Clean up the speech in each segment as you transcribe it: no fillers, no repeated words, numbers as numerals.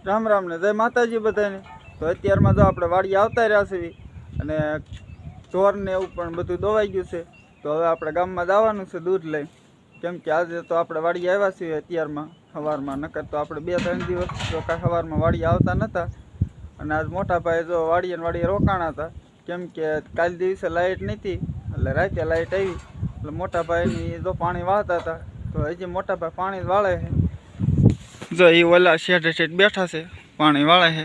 રામ રામ ને જય માતાજી બધાને। તો અત્યારમાં જો આપણે વાડી આવતા રહ્યા છીએ અને ઢોર ને એવું પણ બધું દોવાઈ ગયું છે। તો હવે આપણે ગામમાં જવાનું છે દૂધ લઈ, કેમ કે આજે તો આપણે વાડી આવ્યા છીએ અત્યારમાં સવારમાં, નકર તો આપણે 2-3 દિવસ તો કાંઈ સવારમાં વાડી આવતા નહોતા। અને આજ મોટા ભાઈ જો વાડીએ રોકાણા હતા, કેમ કે કાલ દિવસે લાઇટ નહોતી એટલે રાતે લાઇટ આવી એટલે મોટા ભાઈની જો પાણી વાળતા હતા। તો હજી મોટા ભાઈ પાણી વાળે છે, જો એ ઓલા શેઠે શેઠ બેઠા છે પાણી વાળે છે,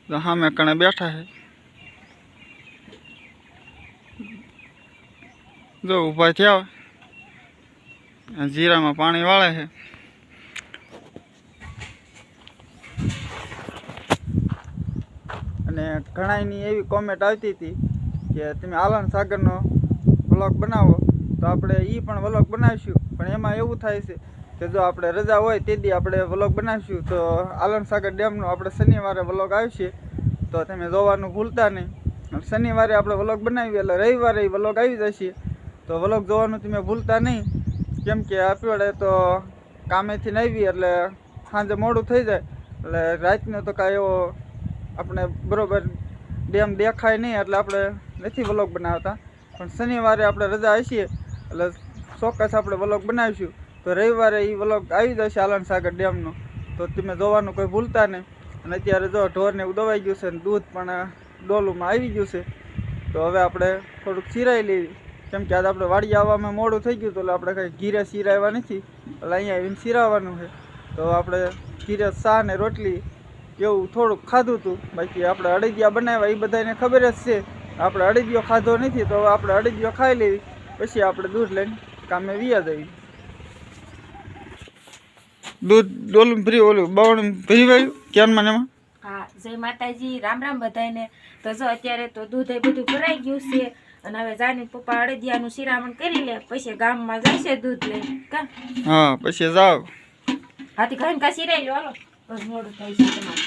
તો સામે કણે બેઠા છે, જો ઊભા થયા જીરામાં પાણી વાળે છે। અને ઘણાની એવી કોમેન્ટ આવતી હતી કે તમે આલન સાગરનો વ્લોગ બનાવો, તો આપણે એ પણ વ્લોગ બનાવીશું, પણ એમાં એવું થાય છે કે જો આપણે રજા હોય તે દી આપણે વ્લોગ બનાવીશું તો આલન સાગર ડેમનો આપણે શનિવારે વ્લોગ આવશે, તો તમે જોવાનું ભૂલતા નહીં। શનિવારે આપણે વ્લોગ બનાવીએ એટલે રવિવારે વ્લોગ આવી જશે, તો વ્લોગ જોવાનું તમે ભૂલતા નહીં, કેમ કે આપણે તો કામેથી આવીએ એટલે સાંજે મોડું થઈ જાય એટલે રાતનો તો કાંઈ એવો આપણે બરાબર ડેમ દેખાય નહીં એટલે આપણે નથી વ્લોગ બનાવતા, પણ શનિવારે આપણે રજા હશે એટલે ચોક્કસ આપણે વ્લોગ બનાવીશું, તો રવિવારે એ વ્લોગ આવી જશે આલન સાગર ડેમનો, તો તમે જોવાનું કોઈ ભૂલતા નહીં। અને અત્યારે જો ઢોરને એવું દવાઈ ગયું છે અને દૂધ પણ ડોલુમાં આવી ગયું છે, તો હવે આપણે થોડુંક સિરાઈ લેવી, કેમ કે આજે આપણે વાડી આવવામાં મોડું થઈ ગયું, તો એટલે આપણે કંઈ ઘીરે સિરાવ્યા નથી એટલે અહીંયા આવીને સિરાવવાનું છે। તો આપણે ઘીરે ચા ને રોટલી એવું થોડુંક ખાધું હતું, બાકી આપણે અડદિયા બનાવ્યા એ બધાને ખબર જ છે, આપણે અડદિયો ખાધો નથી, તો હવે આપણે અડદિયો ખાઈ લેવી, પછી આપણે દૂધ લઈને કામે વિયા જઈએ। દૂધ ડોલું ભરી ઓલું બાવણ ભરી વાયું ક્યારમાં એમાં। હા, જય માતાજી, રામ રામ બધાને। તો જો અત્યારે તો દૂધ એ બધું ભરાઈ ગયું છે અને હવે જાની પપ્પા અડદિયાનું શિરામણ કરી લે, પછી ગામમાં જશે દૂધ લઈ કા। હા, પછી જાવ હાથી ઘરે કા શિરાઈ લો, હાલો બસ મોડું થાય છે તમારે।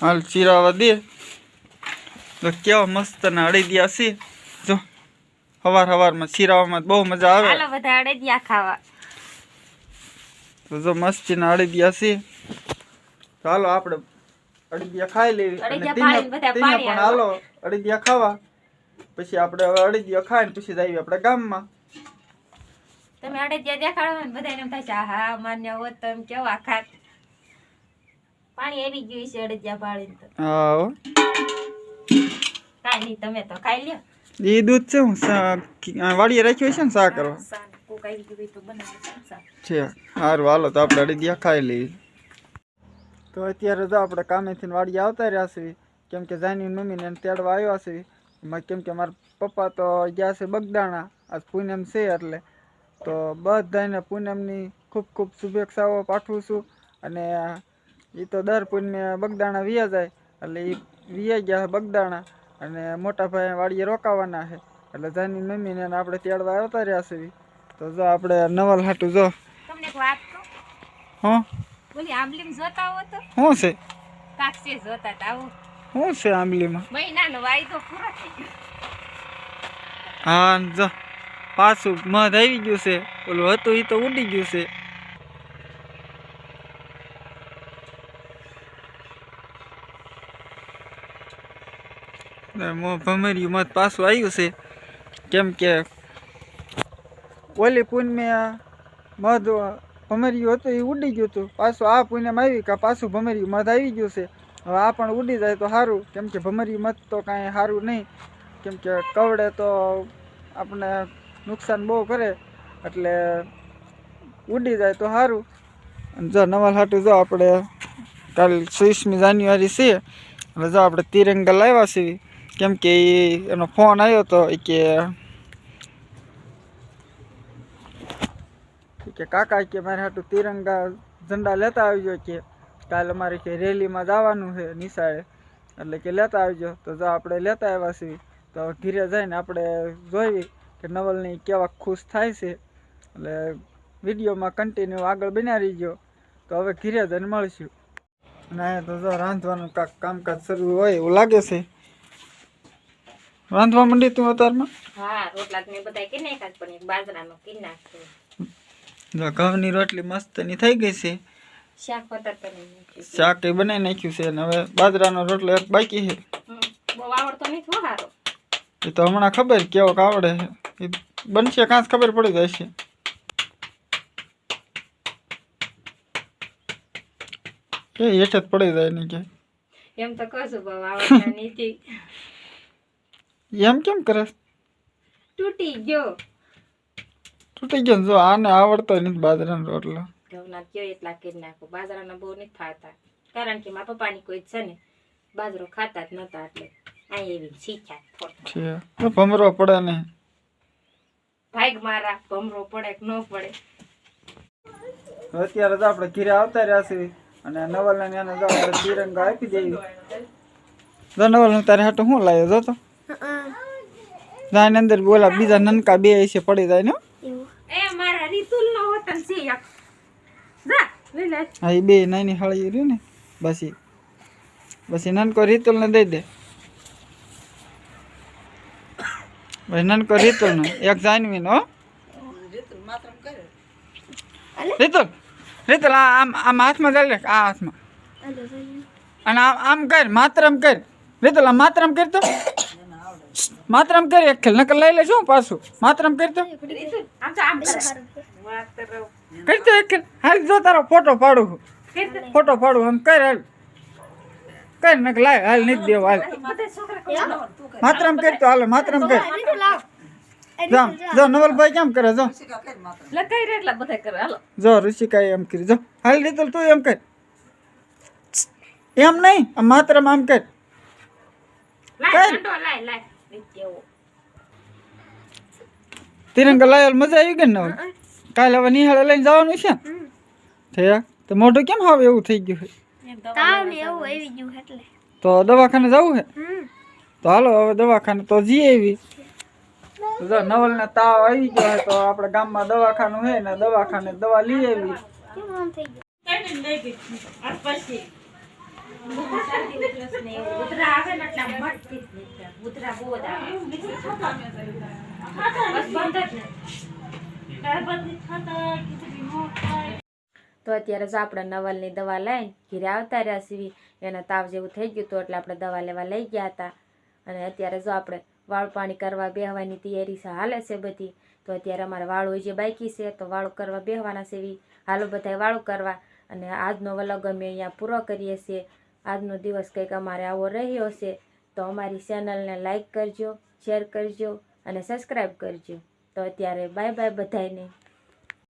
હાલ ચીરાવા દે, તો કેવા મસ્ત ના અડદિયા છે, જો સવારમાં ચીરાવામાં બહુ મજા આવે। હાલો બધા અડદિયા ખાવા। તો જો મસ્તીના અડદિયા છે, તો હાલો આપણે અડદિયા ખાઈ લેવી, અને પણ હાલો અડદિયા ખાવા, પછી આપણે હવે અડદિયા ખાઈને પછી જઈએ આપણે ગામમાં। તમે અડદિયા દેખાડો ને બધાને એમ થાય છે હા માન્ય હોત તો એમ કેવા ખાત, પાણી આવી ગયું છે અડદિયા ભાળીને તો। હા, કાઈ નહીં, તમે તો ખાઈ લ્યો। એ દૂધ છે હું વાડીએ રાખ્યું છે ને સા કરવા છે। સારું હાલો તો આપણે અડદિયા ખાઈ લઈએ। તો અત્યારે જો આપણે કામેથી વાડીએ આવતા રહ્યા છીએ, કેમ કે જાની મમ્મીને તેડવા આવ્યા છે, કેમ કે મારા પપ્પા તો ગયા છે બગદાણા, આજ પૂનમ છે એટલે, તો બધાને પૂનમની ખૂબ ખૂબ શુભેચ્છાઓ પાઠવું છું। અને એ તો દર પૂનમે બગદાણા વિયા જાય એટલે એ વિયા ગયા બગદાણા, અને મોટા ભાઈ વાડીએ રોકાવાના છે એટલે જાની મમ્મીને આપણે તેડવા આવતા રહ્યા છીએ। તો જો આપણે નવલ હાટું જો તમને એક વાત કહું, હા બોલી આંબલીમ જોતા હો તો શું છે, કાક્ષે જોતા તા આવું શું છે આંબલીમાં, મહિનાનો વાયદો પૂરો થઈ ગયો। હા જો પાછું મધ આવી ગયું છે, ઓલું હતું એ તો ઉડી ગયું છે। ભમર્યું મધ પાછું આવ્યું છે, કેમ કે ઓલી પૂનમે મધ ભમર્યું હતું એ ઉડી ગયું હતું, પાછું આ પૂનમ આવી કે પાછું ભમર્યું મધ આવી ગયું છે। હવે આ પણ ઉડી જાય તો સારું, કેમ કે ભમર્યું મધ તો કાંઈ સારું નહીં, કેમ કે કવડે તો આપણે નુકસાન બહુ કરે, એટલે ઉડી જાય તો સારું। જો નવલ હાટું જો આપણે કાલ 26મી જાન્યુઆરી છે એટલે જો આપણે તિરંગા લાવ્યા છીએ, કેમ કે એનો ફોન આવ્યો હતો કે કાકા કે મારે હાટું તિરંગા ઝંડા લેતા આવજો, કે કાલે અમારે કે રેલીમાં જવાનું છે નિશાળે, એટલે કે લેતા આવજો। તો જો આપણે લેતા આવ્યા છીએ, તો ઘીરે જઈને આપણે જોઈ કે નવલની કેવા ખુશ થાય છે, એટલે વિડીયોમાં કન્ટિન્યુ આગળ બન્યા રહીજો। તો હવે ઘીરે જઈને મળશું। અને તો જો રાંધવાનું કામકાજ શરૂ હોય એવું લાગે છે। રાંધવા માંડી તું અત્યારમાં? હા રોટલા તો મેં બધા કરી નાખ્યા છે, પણ એક બાજરાનો કરી નાખતો. જો ઘઉંની રોટલી મસ્તની થઈ ગઈ છે, શાક વધારે કરી નાખ્યું. શાક એ બનાવી નાખ્યું છે અને હવે બાજરાનો રોટલો એક બાકી છે. બહુ આવડતો નથી હો હારો. એ તો હમણાં ખબર કેવોક આવડે છે, એ બનશે કાંસ ખબર પડી જશે. કે હેઠ જ પડી જાય ને કે એમ તો કહું છું બહુ આવડતા નથી. એમ કેમ કરે? તૂટી ગયો. તૂટી ગયો ને? જો આને આવડતો નથી બાજરાનો રોટલો. ઘઉંના કયો એટલા કરી નાખો, બાજરાના બહુ નથી ખાતા, કારણ કે મારા પપ્પાની કોઈ છે ને બાજરો ખાતા જ નતા, એટલે અહીં એવી શીખ્યા થોડા. છે તો ભમરો પડે ને. ભાગ મારા ભમરો પડે કે ન પડે. અત્યારે તો આપણે ઘીરે આવતા રહ્યા છીએ અને નવલ ને એને જો આપણે તિરંગા આપી દેવી. જો નવલ હું તારે હાટું શું લાવ્યો જો તો જાને અંદર બોલા બીજા નનકા બે છે પડી જાય ને. એ મારા રીતુલ નો હોતન છે એક. જા લઈ લે. હા એ બે નાની હાળી રહ્યું ને બસ નનકો રીતુલ ને દઈ દે. ભાઈ નનકો રીતુલ નો એક જાનવી નો. રીતુલ રીતુલ આમ આમ હાથમાં ચાલે આ હાથમાં અને આમ કર માતરમ કર. રીતુલ આમ માતરમ કર તો માતરમ કરી એક ખેલ નકર લઈ લેશું પાછું. માતરમ કરી તો આમ તો આમ કર. કરતો એક ખેલ. હાલ જો તારો ફોટો પાડું ફોટો પાડું આમ કર હાલ કર નકર લાય હાલ નથી દેવો હાલ. માતરમ કરતો હાલ માતરમ કર. જા જો નવલભાઈ કેમ કરે જો લગાઈ રે એટલા બધા કરે હાલો. જો ઋષિકાએ એમ કરી જો હાલ રીતુલ તું એમ કર. એમ નહીં આમ માતરમ આમ કર. લાય ડંડો લાય લાય દેવો. તિરંગા લાયેલ મજા આવી ગઈ ને હવે કાલે હવે નિહાળે લઈને જવાનું છે ને તો મોઢું કેમ હવે એવું થઈ ગયું છે? તાવ ને એવું આવી ગયું એટલે તો દવાખાને જવું છે? તો હાલો હવે દવાખાને તો જઈએ એવી. જો નવલને તાવ આવી ગયો છે તો આપણે ગામમાં દવાખાનું છે ને દવાખાને દવા લઈ આવી. કેમ આમ થઈ ગયું? ઉધરા આવે ને એટલે મટતી જ નહીં. ઉધરા બહુ જ આવે. બસ બંધ જ નહીં. તો અત્યારે જો આપણે નવલની દવા લઈને ઘીરે આવતા રહ્યા છીએ. એને તાવ જેવું થઈ ગયું હતું એટલે આપણે દવા લેવા લઈ ગયા હતા. અને અત્યારે જો આપણે વાળ પાણી કરવા બેહવાની તૈયારી છે હાલે છે બધી. તો અત્યારે અમારે વાળું જે બાકી છે તો વાળું કરવા બેહવાના છે. હાલો બધા વાળું કરવા. અને આજનો વ્લોગ અમે અહીંયા પૂરો કરીએ છીએ. આજનો દિવસ કંઈક અમારે આવો રહ્યો છે. તો અમારી ચેનલને લાઈક કરજો, શેર કરજો અને સબસ્ક્રાઈબ કરજો. તો અત્યારે બાય બાય બધાને.